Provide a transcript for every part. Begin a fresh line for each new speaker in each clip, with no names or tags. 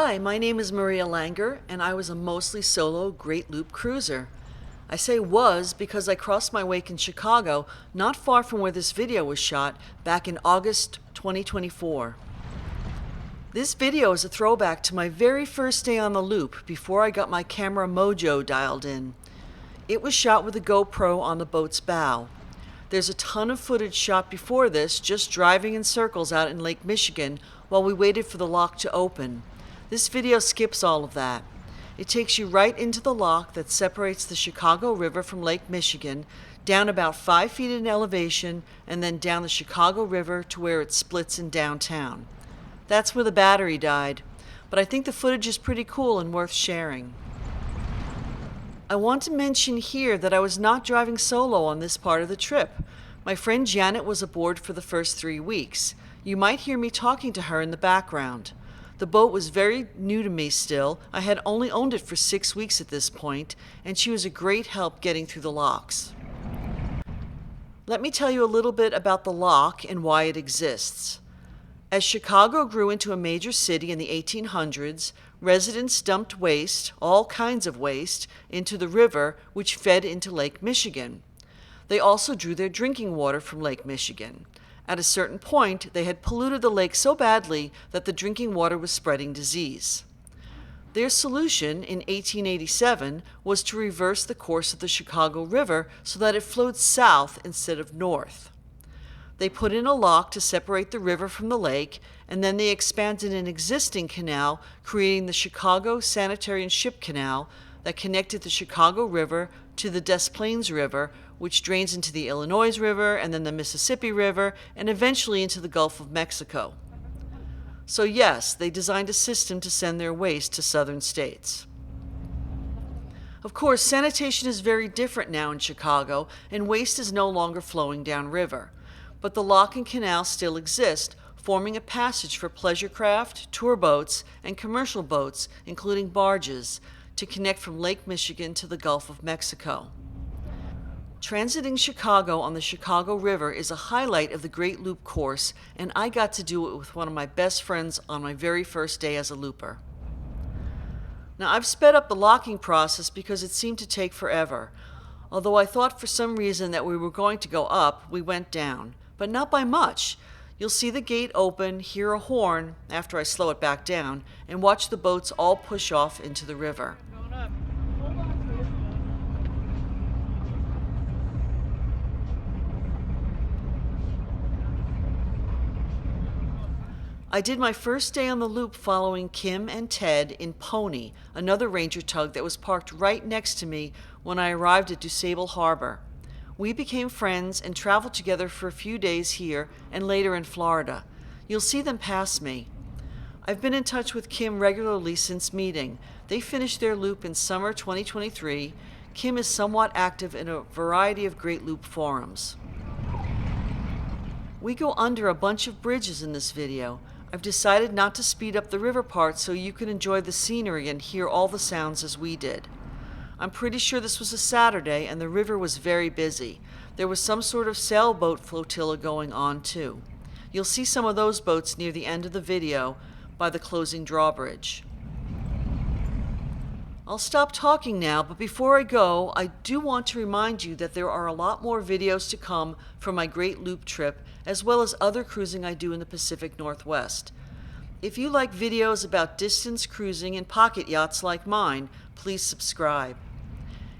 Hi, my name is Maria Langer, and I was a mostly solo Great Loop cruiser. I say was because I crossed my wake in Chicago, not far from where this video was shot, back in August 2024. This video is a throwback to my very first day on the loop before I got my camera mojo dialed in. It was shot with a GoPro on the boat's bow. There's a ton of footage shot before this, just driving in circles out in Lake Michigan while we waited for the lock to open. This video skips all of that. It takes you right into the lock that separates the Chicago River from Lake Michigan, down about 5 feet in elevation, and then down the Chicago River to where it splits in downtown. That's where the battery died, but I think the footage is pretty cool and worth sharing. I want to mention here that I was not driving solo on this part of the trip. My friend Janet was aboard for the first 3 weeks. You might hear me talking to her in the background. The boat was very new to me still. I had only owned it for 6 weeks at this point, and she was a great help getting through the locks. Let me tell you a little bit about the lock and why it exists. As Chicago grew into a major city in the 1800s, residents dumped waste, all kinds of waste, into the river, which fed into Lake Michigan. They also drew their drinking water from Lake Michigan. At a certain point, they had polluted the lake so badly that the drinking water was spreading disease. Their solution in 1887 was to reverse the course of the Chicago River so that it flowed south instead of north. They put in a lock to separate the river from the lake, and then they expanded an existing canal, creating the Chicago Sanitary and Ship Canal that connected the Chicago River to the Des Plaines River, which drains into the Illinois River and then the Mississippi River and eventually into the Gulf of Mexico. So yes, they designed a system to send their waste to southern states. Of course, sanitation is very different now in Chicago, and waste is no longer flowing downriver. But the lock and canal still exist, forming a passage for pleasure craft, tour boats, and commercial boats, including barges, to connect from Lake Michigan to the Gulf of Mexico. Transiting Chicago on the Chicago River is a highlight of the Great Loop course, and I got to do it with one of my best friends on my very first day as a looper. Now, I've sped up the locking process because it seemed to take forever. Although I thought for some reason that we were going to go up, we went down, but not by much. You'll see the gate open, hear a horn after I slow it back down, and watch the boats all push off into the river. I did my first day on the loop following Kim and Ted in Pony, another Ranger tug that was parked right next to me when I arrived at DuSable Harbor. We became friends and traveled together for a few days here and later in Florida. You'll see them pass me. I've been in touch with Kim regularly since meeting. They finished their loop in summer 2023. Kim is somewhat active in a variety of Great Loop forums. We go under a bunch of bridges in this video. I've decided not to speed up the river part so you can enjoy the scenery and hear all the sounds as we did. I'm pretty sure this was a Saturday and the river was very busy. There was some sort of sailboat flotilla going on too. You'll see some of those boats near the end of the video by the closing drawbridge. I'll stop talking now, but before I go, I do want to remind you that there are a lot more videos to come from my Great Loop trip, as well as other cruising I do in the Pacific Northwest. If you like videos about distance cruising and pocket yachts like mine, please subscribe.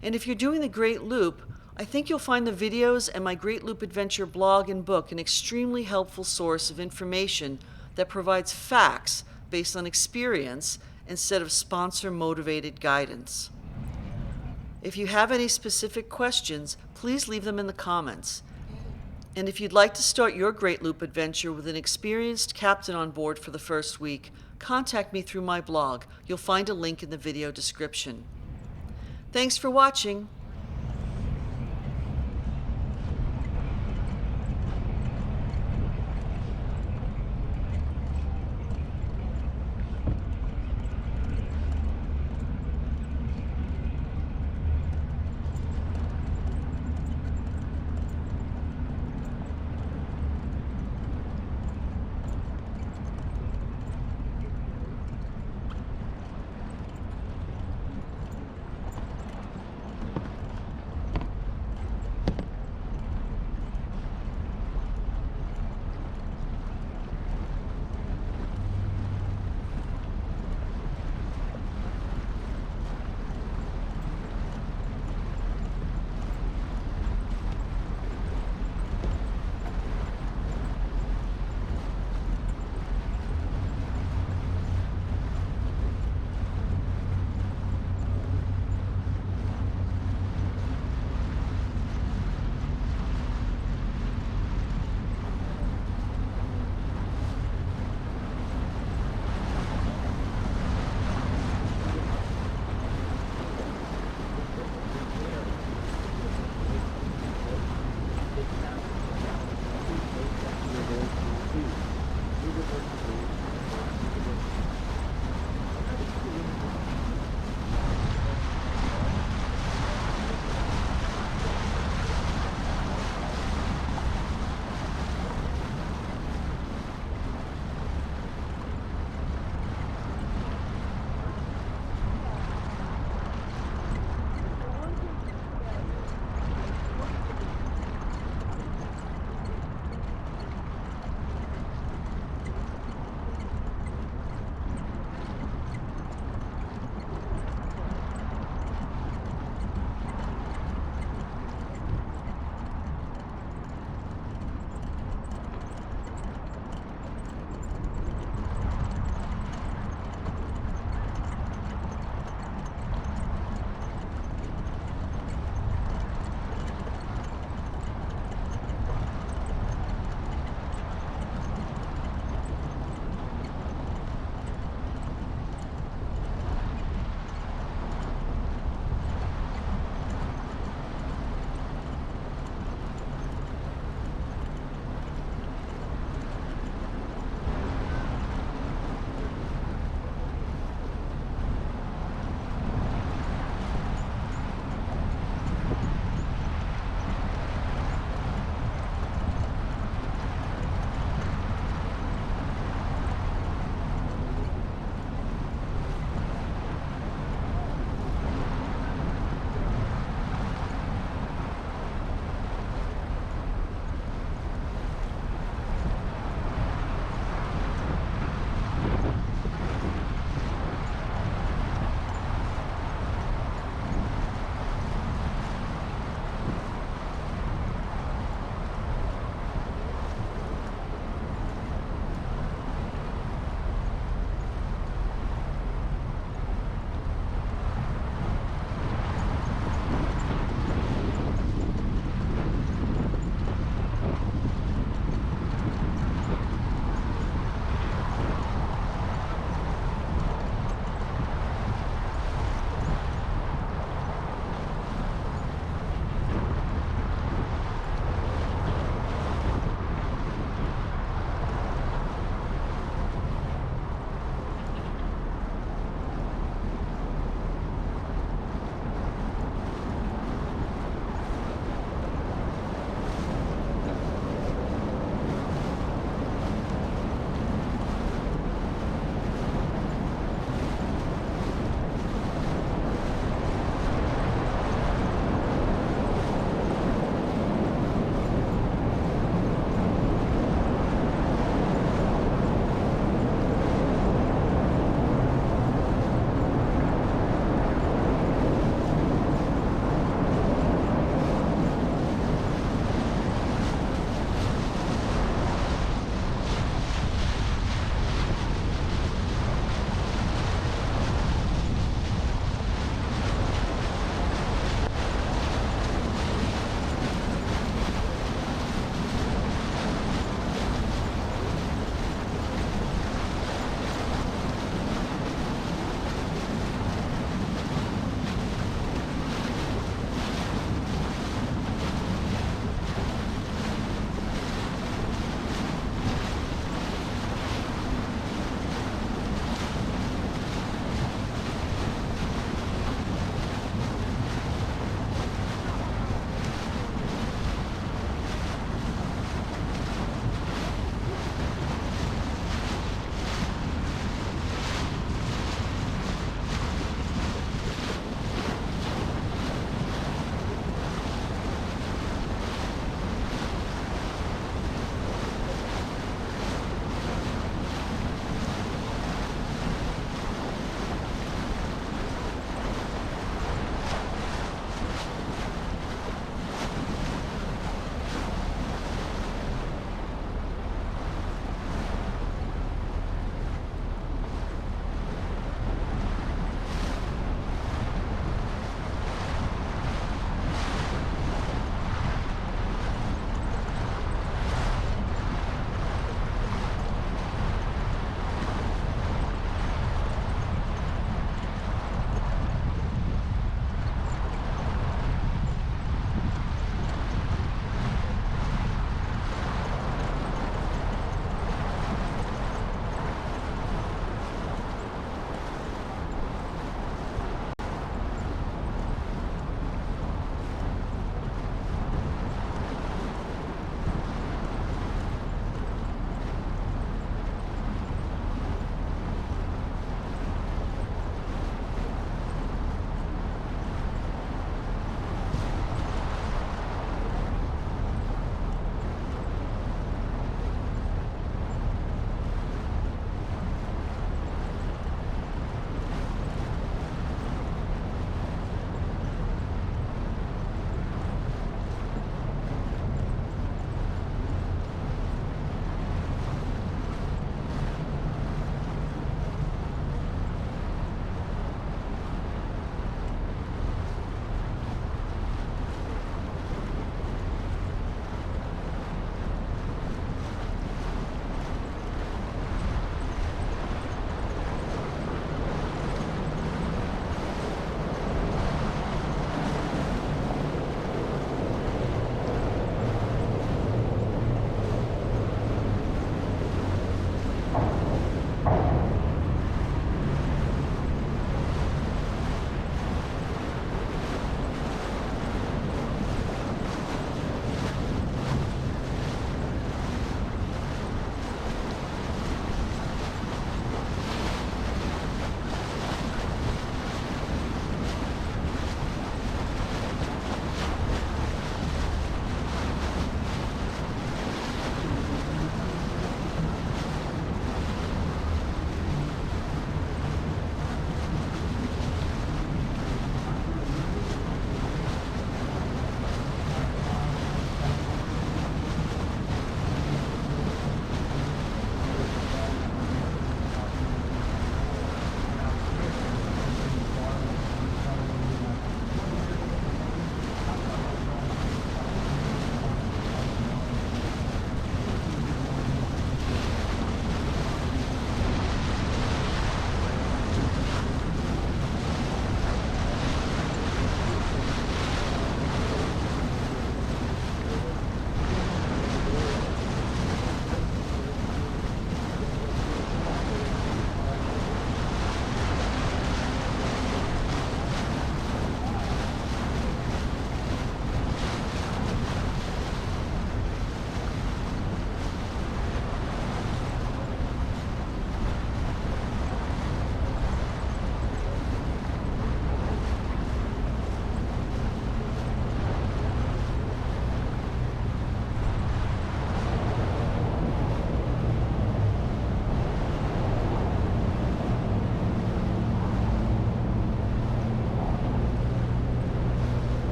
And if you're doing the Great Loop, I think you'll find the videos and my Great Loop Adventure blog and book an extremely helpful source of information that provides facts based on experience instead of sponsor-motivated guidance. If you have any specific questions, please leave them in the comments. And if you'd like to start your Great Loop adventure with an experienced captain on board for the first week, contact me through my blog. You'll find a link in the video description. Thanks for watching.